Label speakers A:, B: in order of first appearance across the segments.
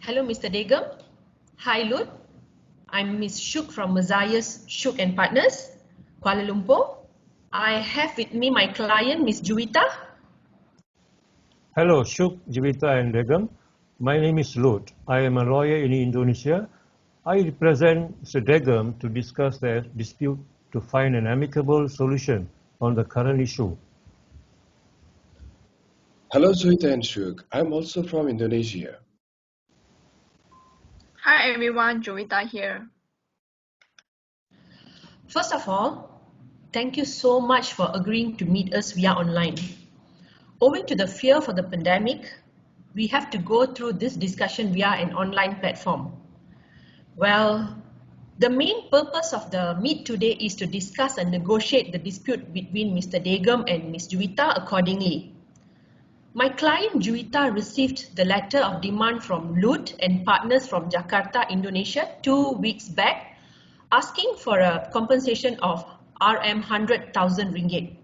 A: Hello, Mr. Degum. Hi, Lut. I'm Miss Shuk from Mazias Shuk and Partners, Kuala Lumpur. I have with me my client, Miss Juwita.
B: Hello, Shuk, Juwita and Degum. My name is Lut. I am a lawyer in Indonesia. I represent Mr. Degum to discuss the dispute to find an amicable solution on the current issue.
C: Hello, Zuhita and Shuk. I'm also from Indonesia.
D: Hi everyone, Juwita here.
A: First of all, thank you so much for agreeing to meet us via online. Owing to the fear for the pandemic, we have to go through this discussion via an online platform. Well, the main purpose of the meet today is to discuss and negotiate the dispute between Mr. Degum and Ms. Juwita accordingly. My client Juwita received the letter of demand from Lut and Partners from Jakarta, Indonesia 2 weeks back, asking for a compensation of RM100,000 ringgit.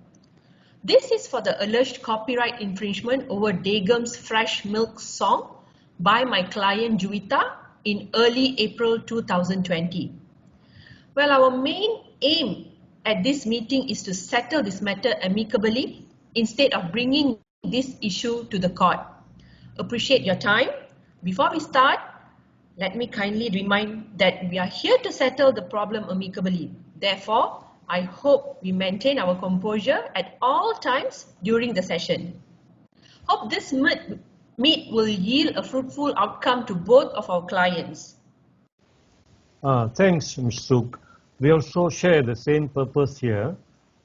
A: This is for the alleged copyright infringement over Degum's Fresh Milk song by my client Juwita in early April 2020. Well, our main aim at this meeting is to settle this matter amicably instead of bringing this issue to the court. Appreciate your time. Before we start, let me kindly remind that we are here to settle the problem amicably. Therefore, I hope we maintain our composure at all times during the session. Hope this meet will yield a fruitful outcome to both of our clients.
B: Thanks, Ms. Shuk. We also share the same purpose here.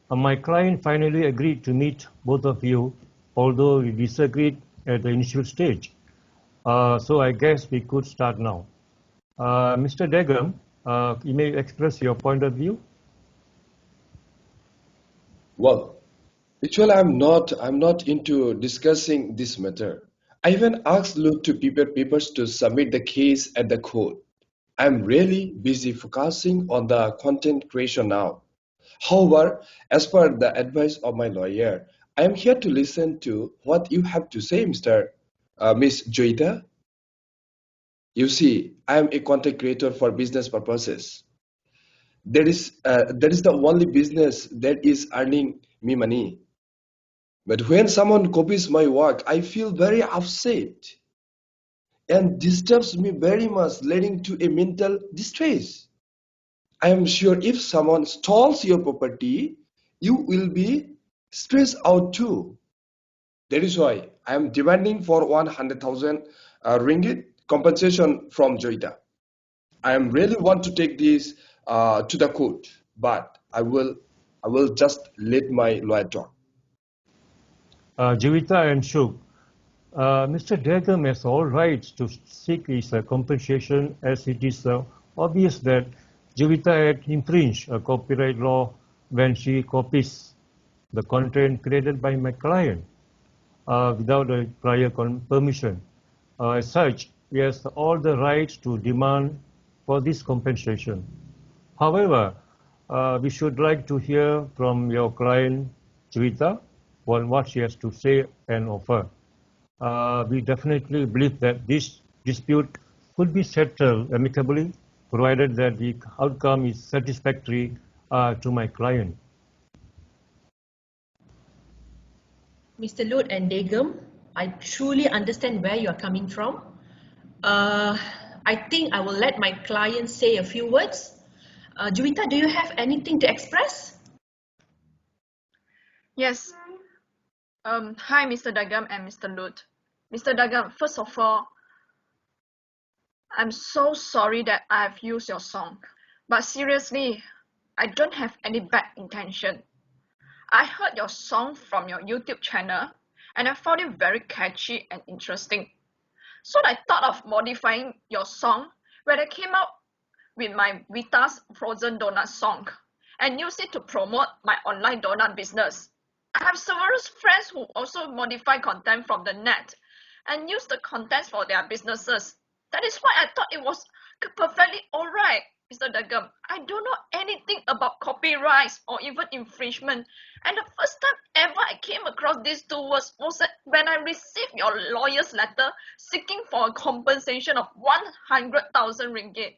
B: My client finally agreed to meet both of you, although we disagreed at the initial stage. So I guess we could start now. Mr. Degum, you may express your point of view.
C: Well, actually, I'm not into discussing this matter. I even asked Lut to prepare papers to submit the case at the court. I'm really busy focusing on the content creation now. However, as per the advice of my lawyer, I am here to listen to what you have to say, Miss Juwita. You see, I am a content creator for business purposes. That is the only business that is earning me money. But when someone copies my work, I feel very upset and disturbs me very much, leading to a mental distress. I am sure if someone steals your property, you will be stressed out too. That is why I am demanding for 100,000 ringgit compensation from Joita. I am really want to take this to the court, but I will just let my lawyer talk.
B: Juwita and Shuk, Mr. Degum has all rights to seek his compensation, as it is obvious that Juwita had infringed a copyright law when she copies the content created by my client without a prior permission. As such, he has all the rights to demand for this compensation. However, we should like to hear from your client, Juwita, on what she has to say and offer. We definitely believe that this dispute could be settled amicably, provided that the outcome is satisfactory to my client.
A: Mr. Lut and Degum, I truly understand where you are coming from. I think I will let my client say a few words. Juwita, do you have anything to express?
D: Yes. Hi Mr. Degum and Mr. Lut. Mr. Degum, first of all, I'm so sorry that I've used your song. But seriously, I don't have any bad intention. I heard your song from your YouTube channel and I found it very catchy and interesting. So I thought of modifying your song when I came out with my Vita's Frozen Donut song and used it to promote my online donut business. I have several friends who also modify content from the net and use the contents for their businesses. That is why I thought it was perfectly alright, Mr. Mr. Dagam. I don't know anything about copyrights or even infringement. And the first time ever I came across these two words was when I received your lawyer's letter seeking for a compensation of 100,000 ringgit.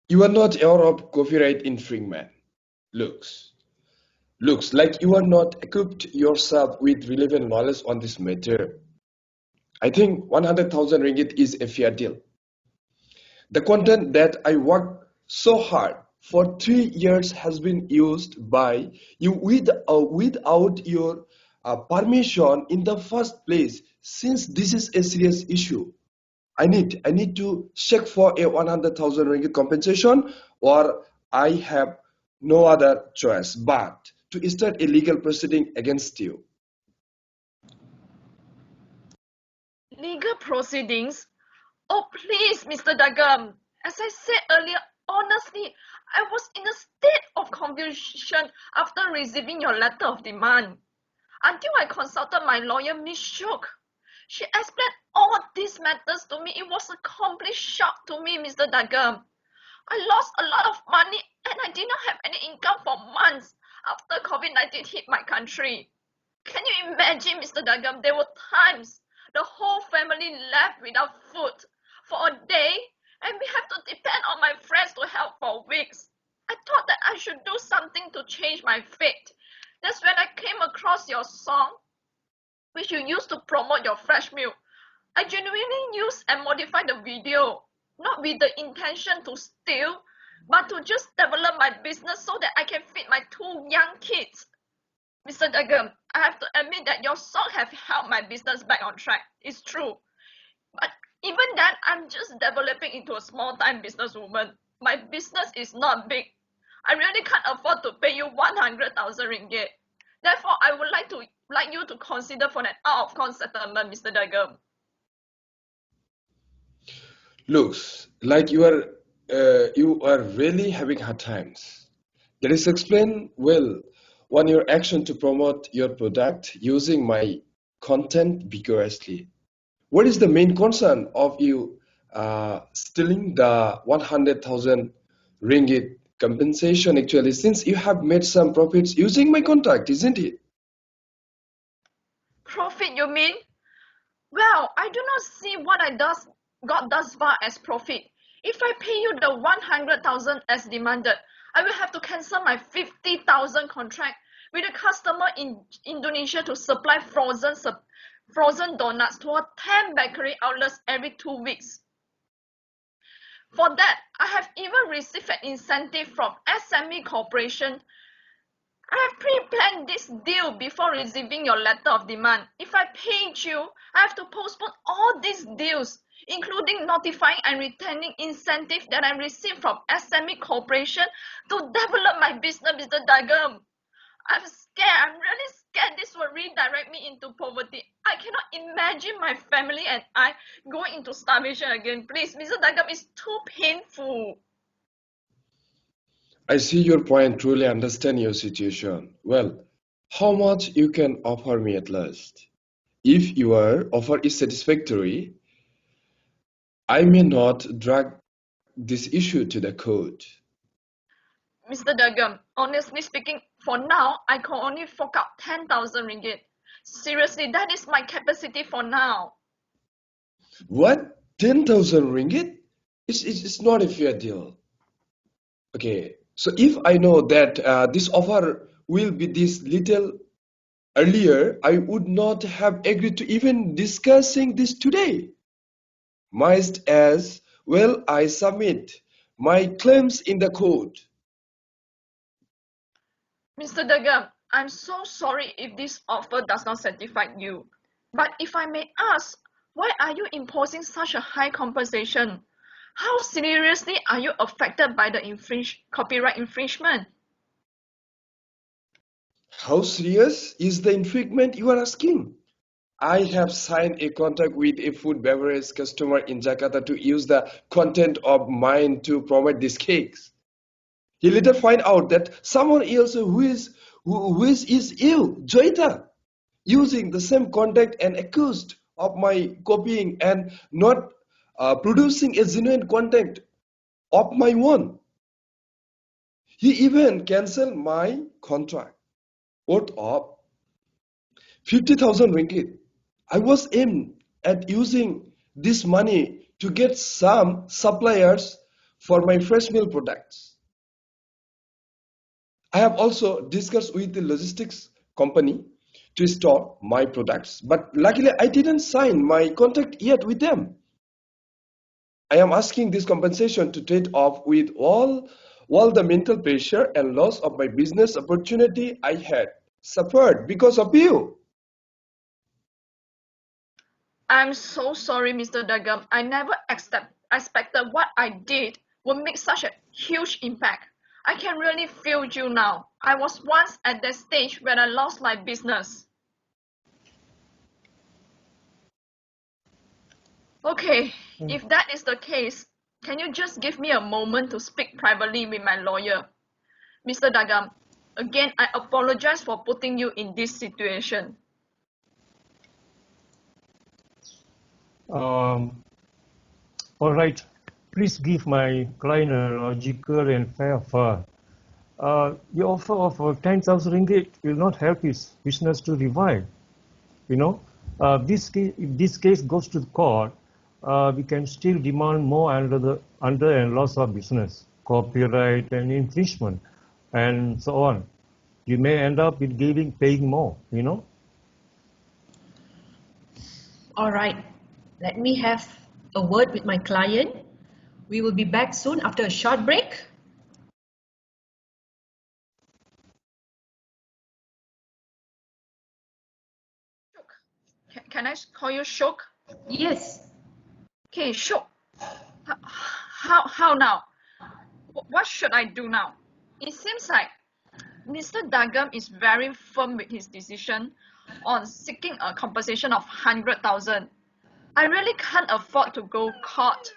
C: You are not aware of copyright infringement. Looks like you are not equipped yourself with relevant knowledge on this matter. I think 100,000 ringgit is a fair deal. The content that I worked so hard for 3 years has been used by you without your permission in the first place. Since this is a serious issue, I need to check for a 100,000 ringgit compensation, or I have no other choice but to start a legal proceeding against you.
D: Legal proceedings? Oh, please, Mr. Dagam. As I said earlier, honestly, I was in a state of confusion after receiving your letter of demand. Until I consulted my lawyer, Miss Shook. She explained all these matters to me. It was a complete shock to me, Mr. Dagam. I lost a lot of money and I did not have any income for months after COVID-19 hit my country. Can you imagine, Mr. Dagam, there were times the whole family left without food for a day and we have to depend on my friends to help for weeks. I thought that I should do something to change my fate. That's when I came across your song, which you used to promote your fresh milk. I genuinely used and modified the video, not with the intention to steal, but to just develop my business so that I can feed my 2 young kids. Mr. Dagam, I have to admit that your song have helped my business back on track. It's true. But even then, I'm just developing into a small-time businesswoman. My business is not big. I really can't afford to pay you 100,000 ringgit. Therefore, I would like you to consider for an out-of-court settlement, Mr. Dagam.
C: Looks like you are really having hard times. That is explained well on your action to promote your product using my content vigorously. What is the main concern of you stealing the 100,000 ringgit compensation actually, since you have made some profits using my contract, isn't it?
D: Profit, you mean? Well, I do not see what I got thus far as profit. If I pay you the 100,000 as demanded, I will have to cancel my 50,000 contract with a customer in Indonesia to supply frozen donuts to 10 bakery outlets every 2 weeks. For that, I have even received an incentive from SME Corporation. I have pre-planned this deal before receiving your letter of demand. If I paid you, I have to postpone all these deals, including notifying and returning incentive that I received from SME Corporation to develop my business, Mr. Dagam. I'm scared. I'm really scared this will redirect me into poverty. I cannot imagine my family and I going into starvation again. Please, Mr. Dagam, it's too painful.
C: I see your point, truly understand your situation. Well, how much you can offer me at last? If your offer is satisfactory, I may not drag this issue to the court.
D: Mr. Dagam, honestly speaking, for now, I can only fork out 10,000 ringgit. Seriously, that is my capacity for now.
C: What? 10,000 ringgit? It's not a fair deal. Okay, so if I know that this offer will be this little earlier, I would not have agreed to even discussing this today. Might as well I submit my claims in the court.
D: Mr. Dagam, I'm so sorry if this offer does not satisfy you. But if I may ask, why are you imposing such a high compensation? How seriously are you affected by the copyright infringement?
C: How serious is the infringement you are asking? I have signed a contract with a food beverage customer in Jakarta to use the content of mine to promote these cakes. He later find out that someone else who is you, Joyita, using the same content and accused of my copying and not producing a genuine content of my own. He even cancelled my contract worth of 50,000 ringgit. I was aimed at using this money to get some suppliers for my fresh meal products. I have also discussed with the logistics company to store my products, but luckily I didn't sign my contract yet with them. I am asking this compensation to trade off with all the mental pressure and loss of my business opportunity I had suffered because of you.
D: I'm so sorry, Mr. Dagam. I never expected what I did would make such a huge impact. I can really feel you now. I was once at that stage when I lost my business. Okay, if that is the case, can you just give me a moment to speak privately with my lawyer? Mr. Dagam, again, I apologize for putting you in this situation.
B: All right, please give my client a logical and fair offer. The offer of 10,000 ringgit will not help his business to revive. You know, if this case goes to the court, we can still demand more under and loss of business, copyright and infringement, and so on. You may end up with paying more.
A: All right, let me have a word with my client. We will be back soon after a short break.
D: Can I call you Shok?
A: Yes.
D: Okay, Shok. How now? What should I do now? It seems like Mr. Dagam is very firm with his decision on seeking a compensation of 100,000. I really can't afford to go court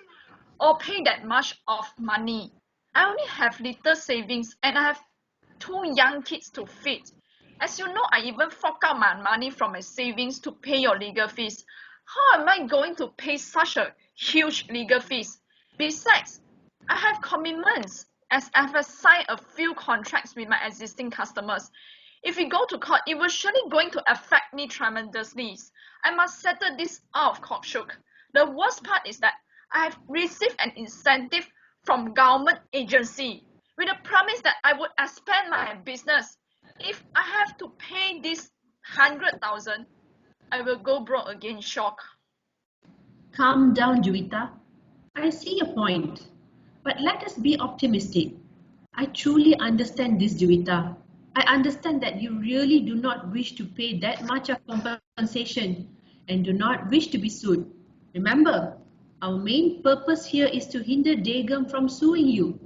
D: or pay that much of money. I only have little savings and I have 2 young kids to feed. As you know, I even fork out my money from my savings to pay your legal fees. How am I going to pay such a huge legal fees? Besides, I have commitments as I have signed a few contracts with my existing customers. If we go to court, it will surely going to affect me tremendously. I must settle this out of court, Shuk. The worst part is that I have received an incentive from government agency with a promise that I would expand my business. If I have to pay this 100,000, I will go broke again, Shock.
A: Calm down, Juwita. I see your point, but let us be optimistic. I truly understand this, Juwita. I understand that you really do not wish to pay that much of compensation and do not wish to be sued. Remember, our main purpose here is to hinder Dagam from suing you.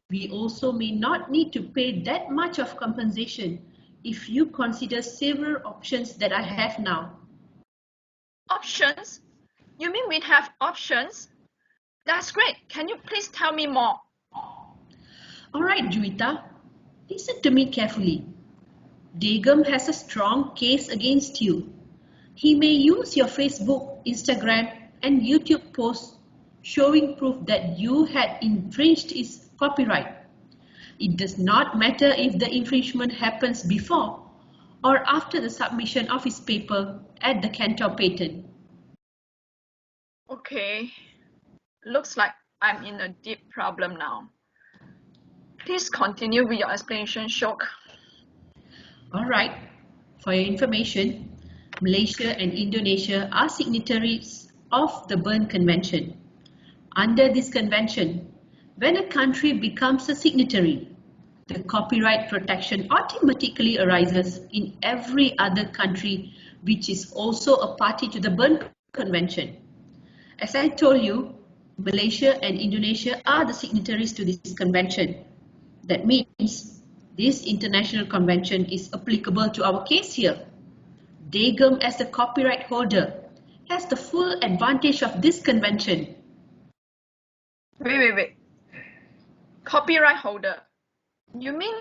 A: We also may not need to pay that much of compensation if you consider several options that I have now.
D: Options? You mean we have options? That's great. Can you please tell me more?
A: All right, Juwita, listen to me carefully. Dagam has a strong case against you. He may use your Facebook, Instagram, and YouTube posts showing proof that you had infringed his copyright. It does not matter if the infringement happens before or after the submission of his paper at the Cantor Patent.
D: Okay, looks like I'm in a deep problem now. Please continue with your explanation, Shok.
A: All right, for your information, Malaysia and Indonesia are signatories of the Berne Convention. Under this convention, when a country becomes a signatory, the copyright protection automatically arises in every other country which is also a party to the Berne Convention. As I told you, Malaysia and Indonesia are the signatories to this convention. That means this international convention is applicable to our case here. Dagam, as the copyright holder, has the full advantage of this convention.
D: Wait. Copyright holder. You mean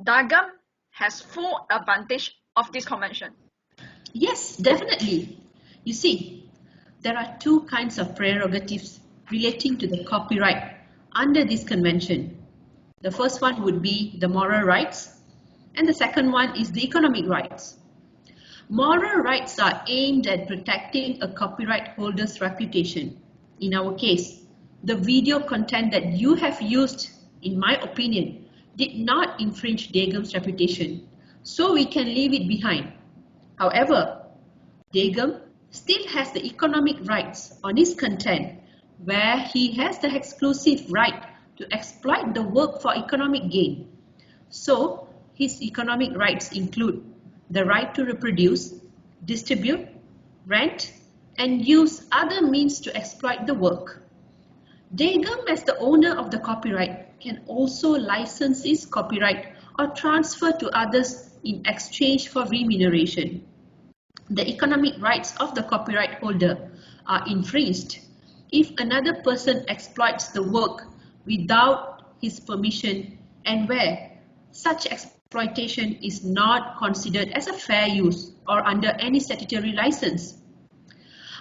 D: Dagam has full advantage of this convention?
A: Yes, definitely. You see, there are two kinds of prerogatives relating to the copyright under this convention. The first one would be the moral rights, and the second one is the economic rights. Moral rights are aimed at protecting a copyright holder's reputation. In our case, the video content that you have used, in my opinion, did not infringe Dagem's reputation, so we can leave it behind. However, Dagem still has the economic rights on his content, where he has the exclusive right to exploit the work for economic gain. So, his economic rights include the right to reproduce, distribute, rent, and use other means to exploit the work. Dagem, as the owner of the copyright, can also license his copyright or transfer to others in exchange for remuneration. The economic rights of the copyright holder are infringed if another person exploits the work without his permission and where such exploitation is not considered as a fair use or under any statutory license.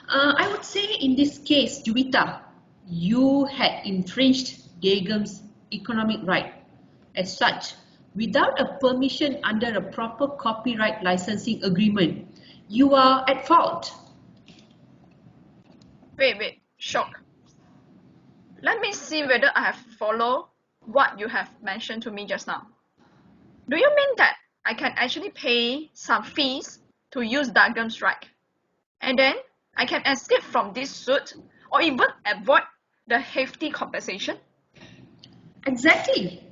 A: I would say in this case, Juwita, you had infringed Dagem's economic right. As such, without a permission under a proper copyright licensing agreement, you are at fault.
D: Wait, Shock. Let me see whether I have followed what you have mentioned to me just now. Do you mean that I can actually pay some fees to use Dagem's right? And then I can escape from this suit or even avoid the hefty compensation?
A: Exactly.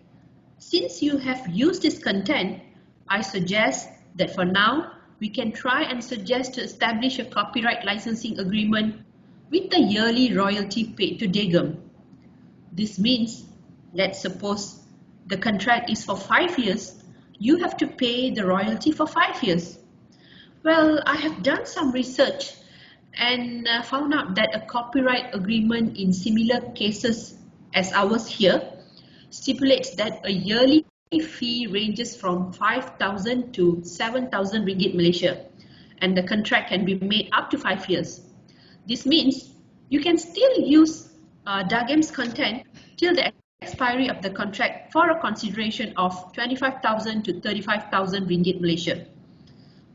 A: Since you have used this content, I suggest that for now, we can try and suggest to establish a copyright licensing agreement with the yearly royalty paid to Dagem. This means, let's suppose the contract is for 5 years, you have to pay the royalty for 5 years. Well, I have done some research and found out that a copyright agreement in similar cases as ours here stipulates that a yearly fee ranges from 5,000 to 7,000 ringgit Malaysia, and the contract can be made up to 5 years. This means you can still use Dagem's content till the expiry of the contract for a consideration of 25,000 to 35,000 ringgit Malaysia.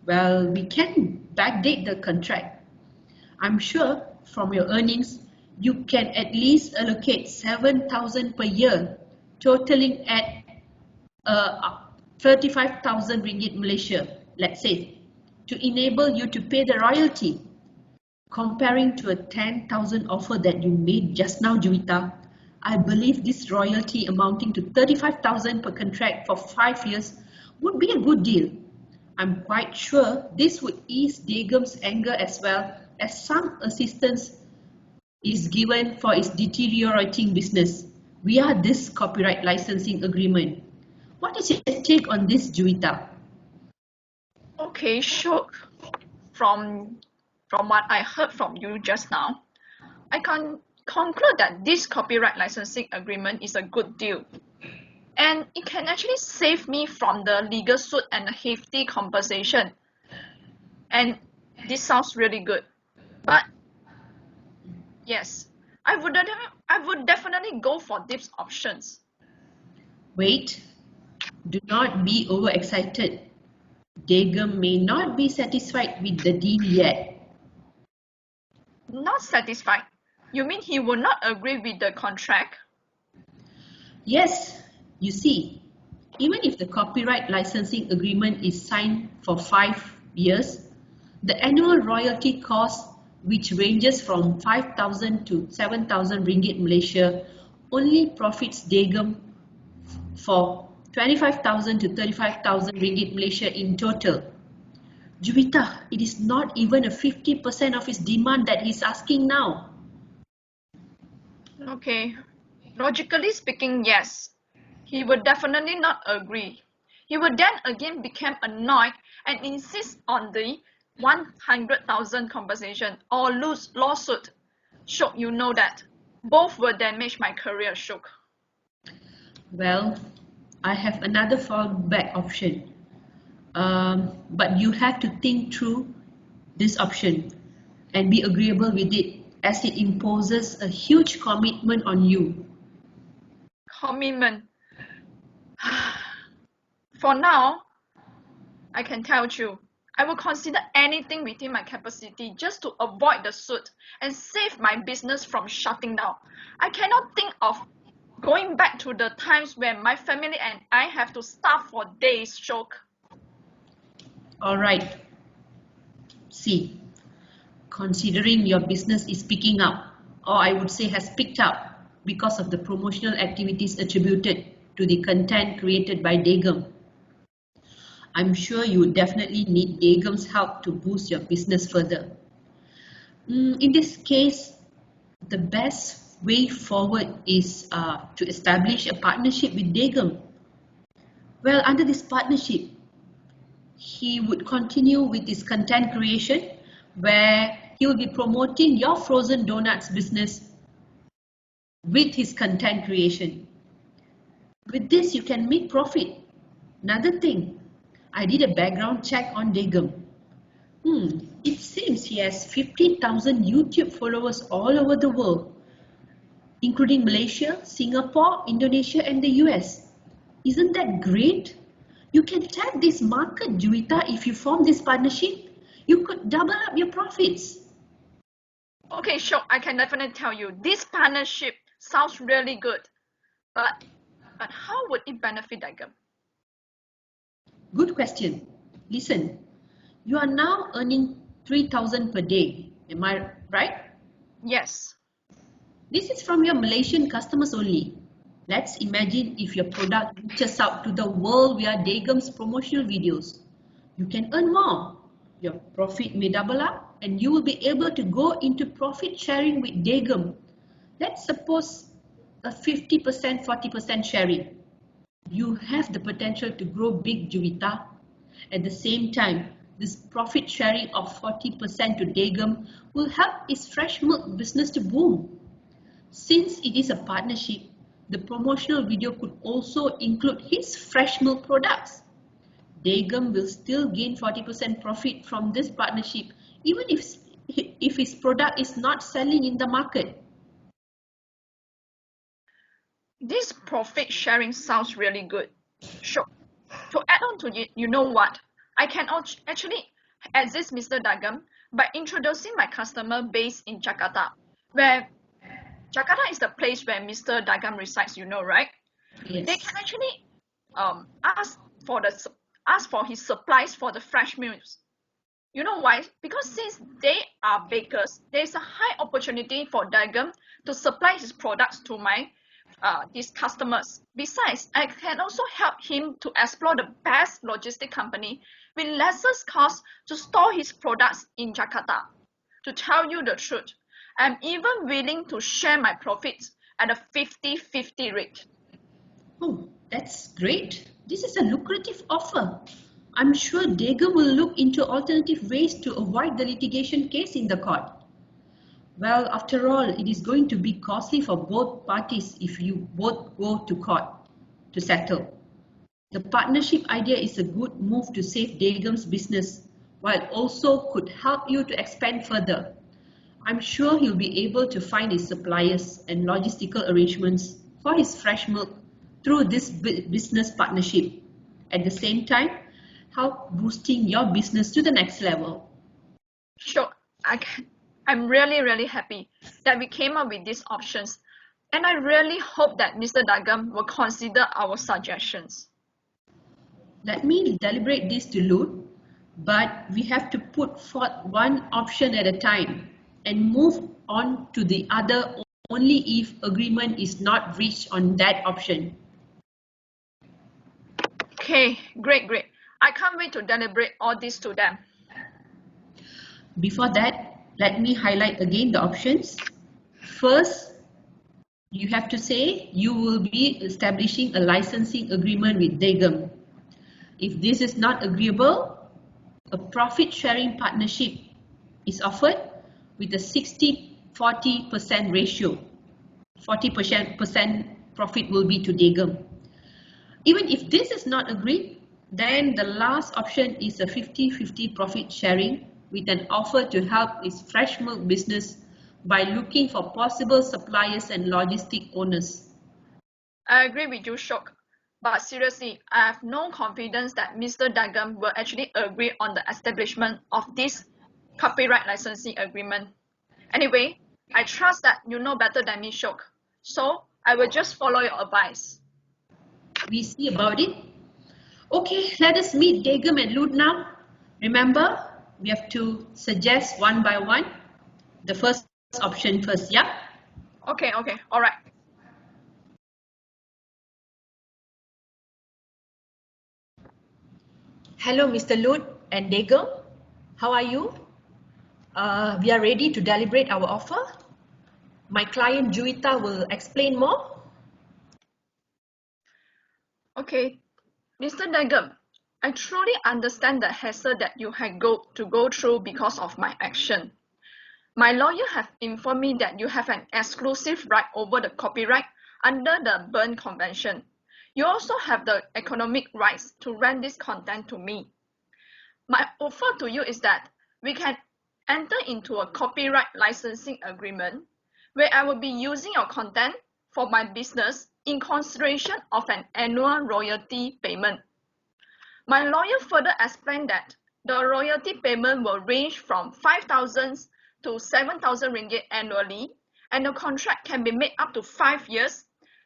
A: Well, we can backdate the contract. I'm sure from your earnings, you can at least allocate 7,000 per year, totaling at 35,000 ringgit Malaysia, let's say, to enable you to pay the royalty. Comparing to a 10,000 offer that you made just now, Juwita, I believe this royalty amounting to 35,000 per contract for 5 years would be a good deal. I'm quite sure this would ease Dagem's anger as well, as some assistance is given for its deteriorating business via this copyright licensing agreement. What is your take on this, Juwita?
D: Okay, sure. From what I heard from you just now, I can conclude that this copyright licensing agreement is a good deal. And it can actually save me from the legal suit and the hefty compensation. And this sounds really good. But yes, I would definitely go for these options.
A: Wait, do not be overexcited. Dagem may not be satisfied with the deal yet.
D: Not satisfied? You mean he will not agree with the contract?
A: Yes, you see, even if the copyright licensing agreement is signed for 5 years, the annual royalty cost, which ranges from 5,000 to 7,000 ringgit Malaysia, only profits Dagem for 25,000 to 35,000 ringgit Malaysia in total. Juwita, it is not even a 50% of his demand that he's asking now.
D: Okay, logically speaking, yes. He would definitely not agree. He would then again become annoyed and insist on the 100,000 compensation or lose lawsuit. Shook, you know that. Both will damage my career, Shook.
A: Well, I have another fallback option. But you have to think through this option. and be agreeable with it, as it imposes a huge commitment on you.
D: Commitment. For now, I can tell you, I will consider anything within my capacity just to avoid the suit and save my business from shutting down. I cannot think of going back to the times when my family and I have to starve for days, Shok.
A: All right. See, considering your business is picking up, or I would say has picked up because of the promotional activities attributed to the content created by Dagum, I'm sure you would definitely need Dagum's help to boost your business further. In this case, the best way forward is to establish a partnership with Dagum. Well, under this partnership, he would continue with his content creation, where he will be promoting your frozen donuts business with his content creation. With this, you can make profit. Another thing, I did a background check on Dagum. It seems he has 50,000 YouTube followers all over the world, including Malaysia, Singapore, Indonesia, and the US. Isn't that great? You can tap this market, Juwita. If you form this partnership, you could double up your profits.
D: Okay, Shok, I can definitely tell you, this partnership sounds really good. But how would it benefit Dagum?
A: Good question. Listen, you are now earning 3,000 per day. Am I right?
D: Yes.
A: This is from your Malaysian customers only. Let's imagine if your product reaches out to the world via Dagum's promotional videos. You can earn more. Your profit may double up and you will be able to go into profit sharing with Dagum. Let's suppose a 50%, 40% sharing. You have the potential to grow big, Juwita. At the same time, this profit sharing of 40% to Dagum will help his fresh milk business to boom. Since it is a partnership, the promotional video could also include his fresh milk products. Dagum will still gain 40% profit from this partnership, even if his product is not selling in the market.
D: This profit sharing sounds really good. Sure. To add on to it, you know what? I can actually assist Mr. Dagum by introducing my customer base in Jakarta, where Jakarta is the place where Mr. Dagum resides, you know, right?
A: Yes.
D: They can actually ask for his supplies for the fresh meals. You know why? Because since they are bakers, there is a high opportunity for Dagum to supply his products to these customers. Besides, I can also help him to explore the best logistic company with lesser cost to store his products in Jakarta. To tell you the truth, I'm even willing to share my profits at a 50-50 rate.
A: Oh, that's great. This is a lucrative offer. I'm sure Dagum will look into alternative ways to avoid the litigation case in the court. Well, after all, it is going to be costly for both parties if you both go to court to settle. The partnership idea is a good move to save Dagum's business, while also could help you to expand further. I'm sure he'll be able to find his suppliers and logistical arrangements for his fresh milk through this business partnership. At the same time, help boosting your business to the next level.
D: Sure, I'm really happy that we came up with these options, and I really hope that Mr. Dagum will consider our suggestions.
A: Let me deliberate this to Lut, but we have to put forth one option at a time and move on to the other only if agreement is not reached on that option.
D: Okay, great. I can't wait to deliberate all this to them.
A: Before that, let me highlight again the options. First, you have to say you will be establishing a licensing agreement with Dagum. If this is not agreeable, a profit sharing partnership is offered with a 60-40% ratio. 40% profit will be to Dagum. Even if this is not agreed, then the last option is a 50-50 profit sharing with an offer to help its fresh milk business by looking for possible suppliers and logistic owners.
D: I agree with you, Shok. But seriously, I have no confidence that Mr. Dagam will actually agree on the establishment of this copyright licensing agreement. Anyway, I trust that you know better than me, Shok. So I will just follow your advice.
A: We see about it. Okay, let us meet Dagam and Lut now. Remember, we have to suggest one by one. The first option first, yeah?
D: Okay, all right.
A: Hello, Mr. Lut and Dagam. How are you? We are ready to deliberate our offer. My client Juwita will explain more.
D: Okay, Mr. Dagam, I truly understand the hassle that you had to go through because of my action. My lawyer have informed me that you have an exclusive right over the copyright under the Berne Convention. You also have the economic rights to rent this content to me. My offer to you is that we can enter into a copyright licensing agreement where I will be using your content for my business in consideration of an annual royalty payment. My lawyer further explained that the royalty payment will range from 5,000 to 7,000 ringgit annually, and the contract can be made up to 5 years,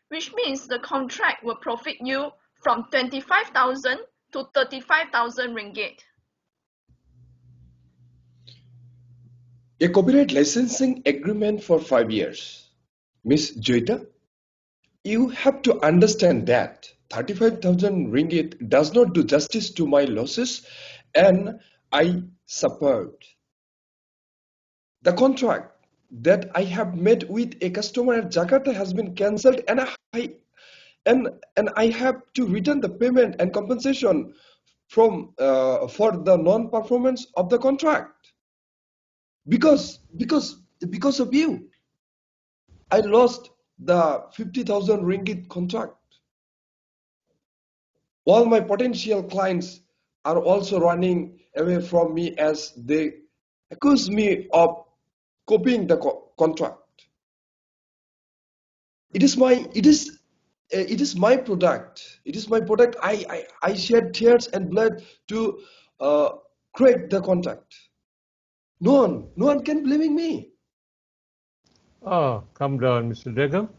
D: which means the contract will profit you from 25,000 to 35,000 ringgit.
C: A copyright licensing agreement for 5 years. Miss Juwita, you have to understand that 35,000 ringgit does not do justice to my losses and I suffered. The contract that I have made with a customer at Jakarta has been cancelled and I have to return the payment and compensation for the non-performance of the contract. Because of you, I lost the 50,000 ringgit contract. All my potential clients are also running away from me as they accuse me of copying the contract. It is my product. It is my product. I shed tears and blood to create the contract. No one can blame me.
B: Calm down, Mr. Dagam.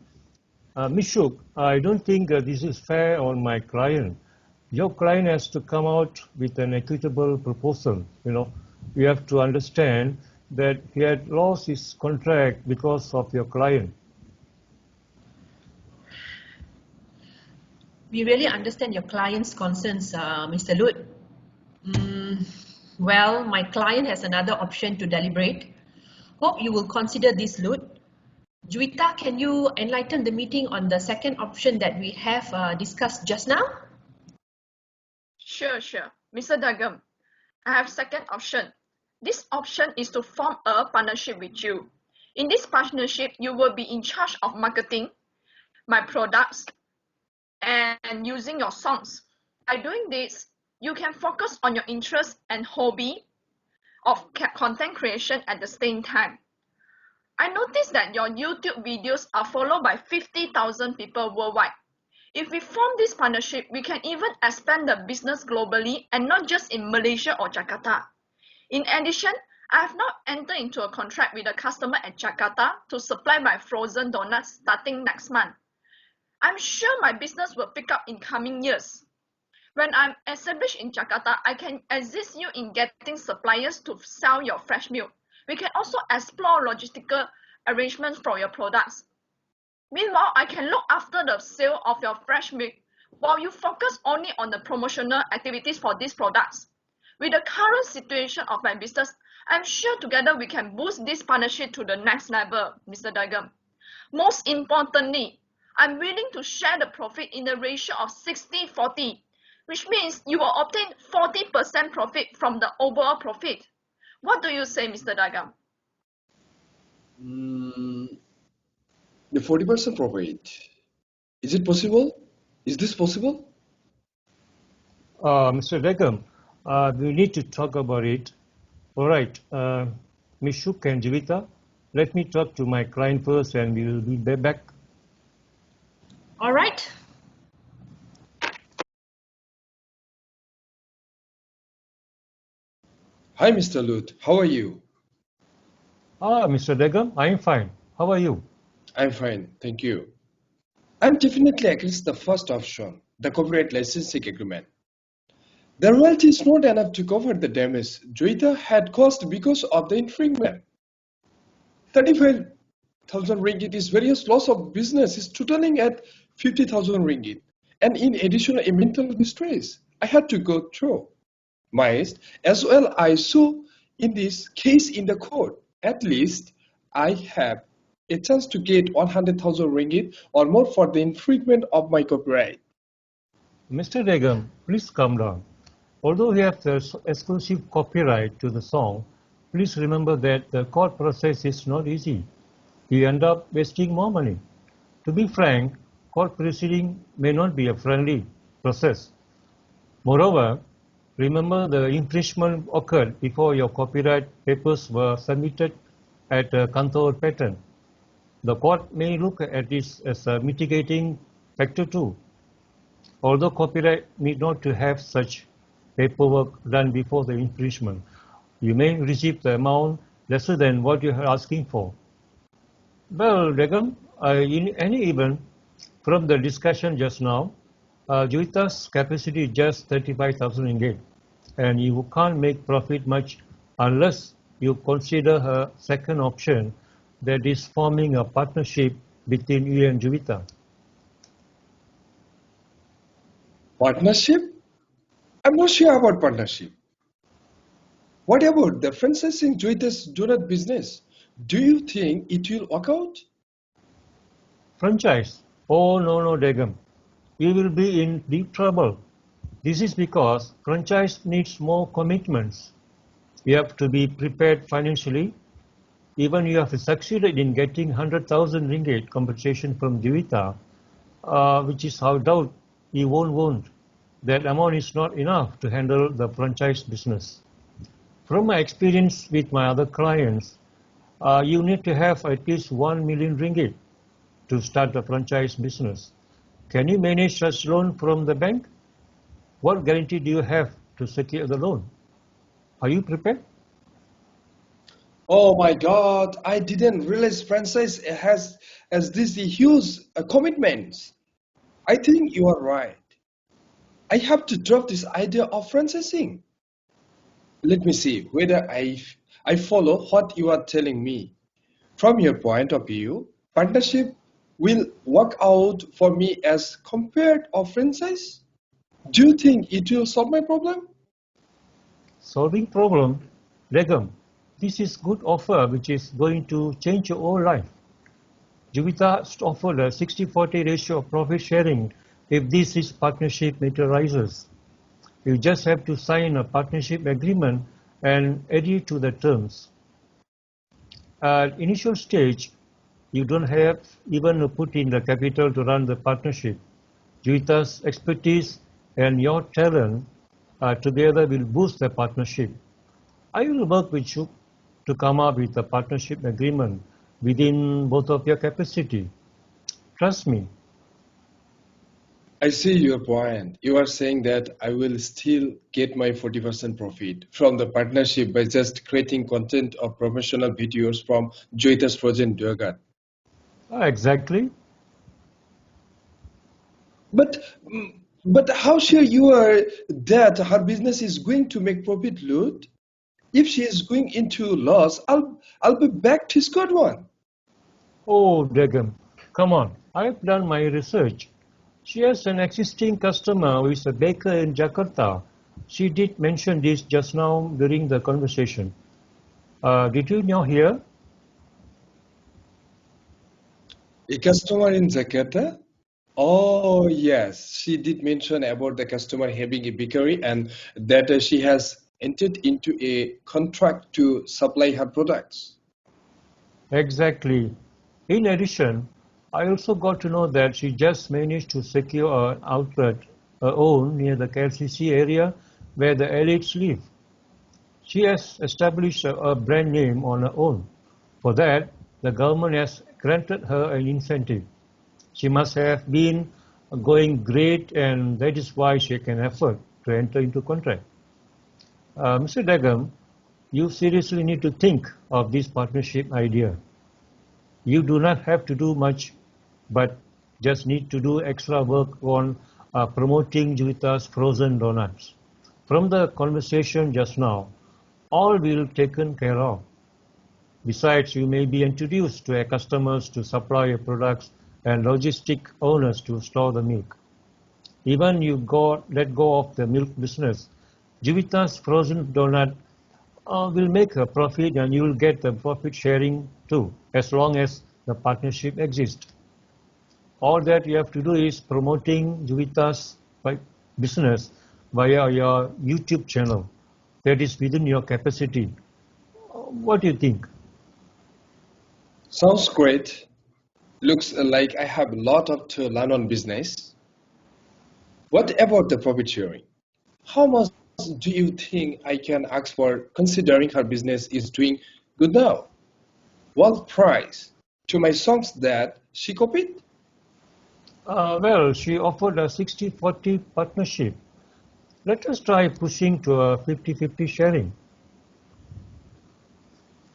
B: Ms. Shuk, I don't think this is fair on my client. Your client has to come out with an equitable proposal. You have to understand that he had lost his contract because of your client.
A: We really understand your client's concerns, Mr. Lut. Well, my client has another option to deliberate. Hope you will consider this, Lut. Juwita, can you enlighten the meeting on the second option that we have discussed just now?
D: Sure. Mr. Dagam, I have second option. This option is to form a partnership with you. In this partnership, you will be in charge of marketing my products and using your songs. By doing this, you can focus on your interest and hobby of content creation at the same time. I noticed that your YouTube videos are followed by 50,000 people worldwide. If we form this partnership, we can even expand the business globally and not just in Malaysia or Jakarta. In addition, I have now entered into a contract with a customer at Jakarta to supply my frozen donuts starting next month. I'm sure my business will pick up in coming years. When I'm established in Jakarta, I can assist you in getting suppliers to sell your fresh milk. We can also explore logistical arrangements for your products. Meanwhile, I can look after the sale of your fresh milk while you focus only on the promotional activities for these products. With the current situation of my business, I'm sure together we can boost this partnership to the next level, Mr. Dagam. Most importantly, I'm willing to share the profit in the ratio of 60-40, which means you will obtain 40% profit from the overall profit. What do you say, Mr. Dagam?
C: The 40% profit. Is it possible? Is this possible?
B: Mr. Dagam, we need to talk about it. All right, Ms. Shuk and Jivita, let me talk to my client first and we will be back.
A: All right.
C: Hi, Mr. Lut. How are you?
B: Mr. Degam, I'm fine. How are you?
C: I'm fine, thank you. I'm definitely against the first option, the copyright licensing agreement. The royalty is not enough to cover the damage Joeita had caused because of the infringement. 35,000 ringgit is various loss of business is totaling at 50,000 ringgit. And in addition, a mental distress I had to go through. Myst, as well I sue in this case in the court. At least I have a chance to get 100,000 ringgit or more for the infringement of my copyright.
B: Mr. Degam, please calm down. Although we have the exclusive copyright to the song, please remember that the court process is not easy. You end up wasting more money. To be frank, court proceeding may not be a friendly process. Moreover, remember the infringement occurred before your copyright papers were submitted at Kantor Patent. The court may look at this as a mitigating factor too. Although copyright need not to have such paperwork done before the infringement, you may receive the amount lesser than what you are asking for. Well, Degam, in any event, from the discussion just now, Joeita's capacity is just 35,000 ringgit, and you can't make profit much unless you consider her second option, that is forming a partnership between you and Joeita.
C: Partnership? I'm not sure about partnership. What about the franchising Joeita's donut business? Do you think it will work out?
B: Franchise? Oh, no, Degam. You will be in deep trouble. This is because franchise needs more commitments. You have to be prepared financially. Even you have succeeded in getting 100,000 ringgit compensation from Joeita, which is how doubt you won't want. That amount is not enough to handle the franchise business. From my experience with my other clients, you need to have at least 1 million ringgit to start a franchise business. Can you manage such loan from the bank? What guarantee do you have to secure the loan? Are you prepared?
C: Oh my God, I didn't realize franchise has these huge commitments. I think you are right. I have to drop this idea of franchising. Let me see whether I follow what you are telling me. From your point of view, partnership will work out for me as compared to franchise? Do you think it will solve my problem?
B: Solving problem, Degam, this is good offer which is going to change your whole life. Joeita offered a 60-40 ratio of profit sharing if this is partnership materializes. You just have to sign a partnership agreement and adhere to the terms. At initial stage, you don't have even to put in the capital to run the partnership. Joeita's expertise and your talent together will boost the partnership. I will work with you to come up with a partnership agreement within both of your capacity. Trust me.
C: I see your point. You are saying that I will still get my 40% profit from the partnership by just creating content of promotional videos from Joeita's Frozen Yogurt.
B: Exactly.
C: But but how sure you are that her business is going to make profit, Lut? If she is going into loss, I'll be back to square one.
B: Oh, Degam, come on. I've done my research. She has an existing customer who is a baker in Jakarta. She did mention this just now during the conversation. Did you know here?
C: A customer in Jakarta? Oh, yes. She did mention about the customer having a bakery and that she has entered into a contract to supply her products.
B: Exactly. In addition, I also got to know that she just managed to secure an outlet, her own, near the KLCC area where the elites live. She has established a brand name on her own. For that, the government has granted her an incentive. She must have been going great, and that is why she can afford to enter into contract. Mr. Dagam, you seriously need to think of this partnership idea. You do not have to do much, but just need to do extra work on promoting Juvita's frozen donuts. From the conversation just now, all will be taken care of. Besides, you may be introduced to your customers to supply your products and logistic owners to store the milk. Even you let go of the milk business, Juvita's frozen donut will make a profit, and you will get the profit sharing too, as long as the partnership exists. All that you have to do is promoting Juvita's business via your YouTube channel. That is within your capacity. What do you think?
C: Sounds great. Looks like I have a lot to learn on business. What about the profit sharing? How much do you think I can ask for, considering her business is doing good now? What price to my songs that she copied?
B: Well, she offered a 60-40 partnership. Let us try pushing to a 50-50 sharing.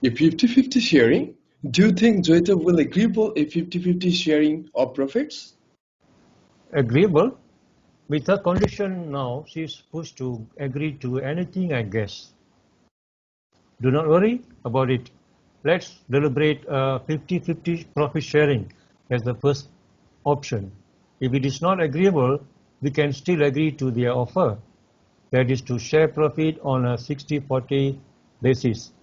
C: A 50-50 sharing? Do you think Jovita will agreeable a 50-50 sharing of profits?
B: Agreeable? With her condition now, she is pushed to agree to anything, I guess. Do not worry about it. Let's deliberate 50-50 profit sharing as the first option. If it is not agreeable, we can still agree to their offer. That is to share profit on a 60-40 basis,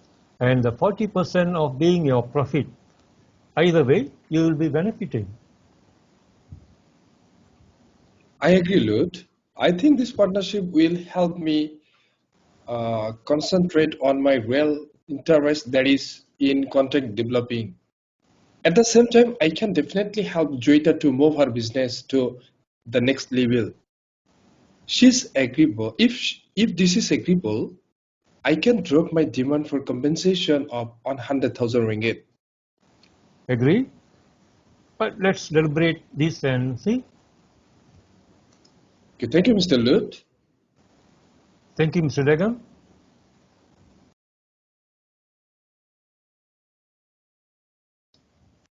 B: and the 40% of being your profit. Either way, you will be benefiting.
C: I agree, Lud. I think this partnership will help me concentrate on my real interest, that is in content developing. At the same time, I can definitely help Jovita to move her business to the next level. She's agreeable. If this is agreeable, I can drop my demand for compensation of 100,000 ringgit.
B: Agree? But let's deliberate this and see.
C: Okay, thank you, Mr. Lud.
B: Thank you, Mr. Dagam.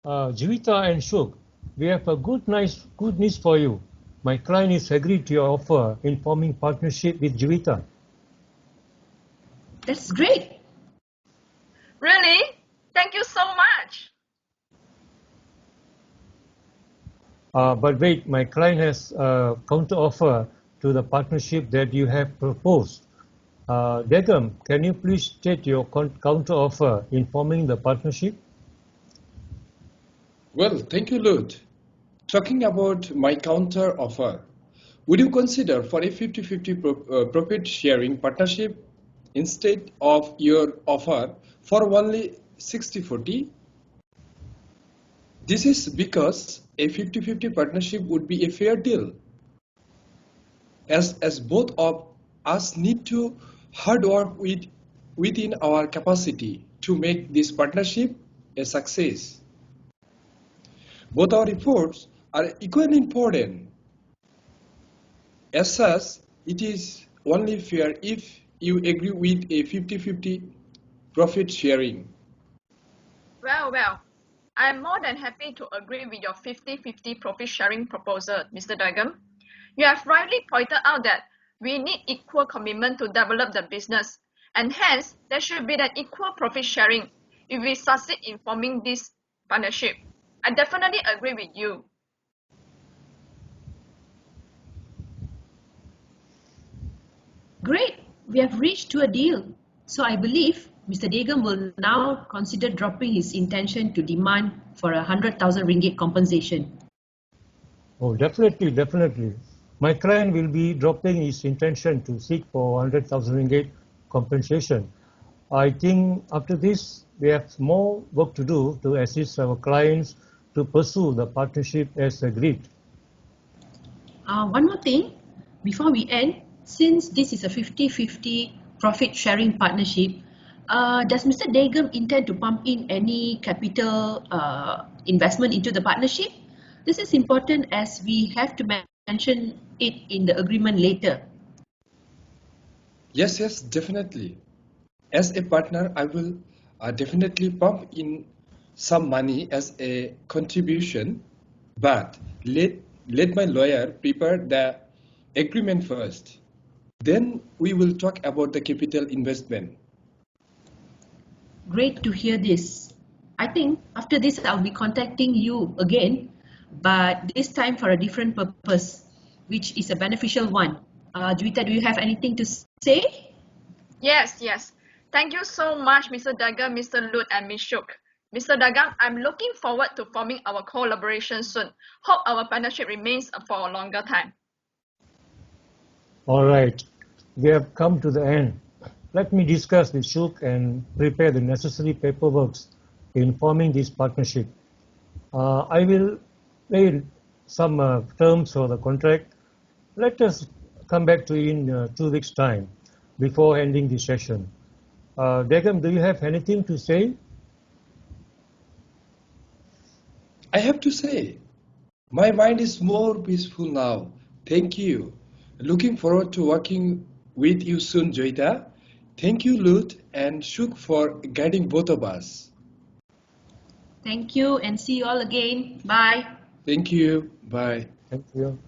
B: Jivita and Shuk, we have a good news for you. My client is agreed to your offer in forming partnership with Jivita.
A: That's great.
D: Really? Thank you so much.
B: But wait, my client has a counter offer to the partnership that you have proposed. Dagam, can you please state your counter offer in forming the partnership?
C: Well, thank you, Lud. Talking about my counter offer, would you consider for a 50-50 profit sharing partnership instead of your offer for only 60-40? This is because a 50-50 partnership would be a fair deal, as both of us need to hard work within our capacity to make this partnership a success. Both our efforts are equally important. As such, it is only fair if you agree with a 50-50 profit sharing.
D: Well, I am more than happy to agree with your 50-50 profit sharing proposal, Mr. Dagam. You have rightly pointed out that we need equal commitment to develop the business, and hence there should be an equal profit sharing if we succeed in forming this partnership. I definitely agree with you.
A: Great. We have reached to a deal. So I believe Mr. Dagam will now consider dropping his intention to demand for 100,000 ringgit compensation.
B: Oh, definitely. My client will be dropping his intention to seek for 100,000 ringgit compensation. I think after this, we have more work to do to assist our clients to pursue the partnership as agreed.
A: One more thing, before we end, since this is a 50-50 profit sharing partnership, does Mr. Dagum intend to pump in any capital investment into the partnership? This is important as we have to mention it in the agreement later.
C: Yes, yes, definitely. As a partner, I will definitely pump in some money as a contribution, but let my lawyer prepare the agreement first. Then we will talk about the capital investment.
A: Great to hear this. I think after this I'll be contacting you again, but this time for a different purpose, which is a beneficial one. Juwita, do you have anything to say?
D: Yes, yes. Thank you so much, Mr. Dagam, Mr. Lut, and Ms. Shuk. Mr. Dagam, I'm looking forward to forming our collaboration soon. Hope our partnership remains for a longer time.
B: All right, we have come to the end. Let me discuss with Shuk and prepare the necessary paperwork in forming this partnership. I will lay some terms for the contract. Let us come back to you in 2 weeks' time before ending the session. Dagam, do you have anything to say?
C: I have to say, my mind is more peaceful now. Thank you. Looking forward to working with you soon, Joita. Thank you, Lut and Shuk, for guiding both of us.
A: Thank you and see you all again. Bye.
C: Thank you. Bye.
B: Thank you.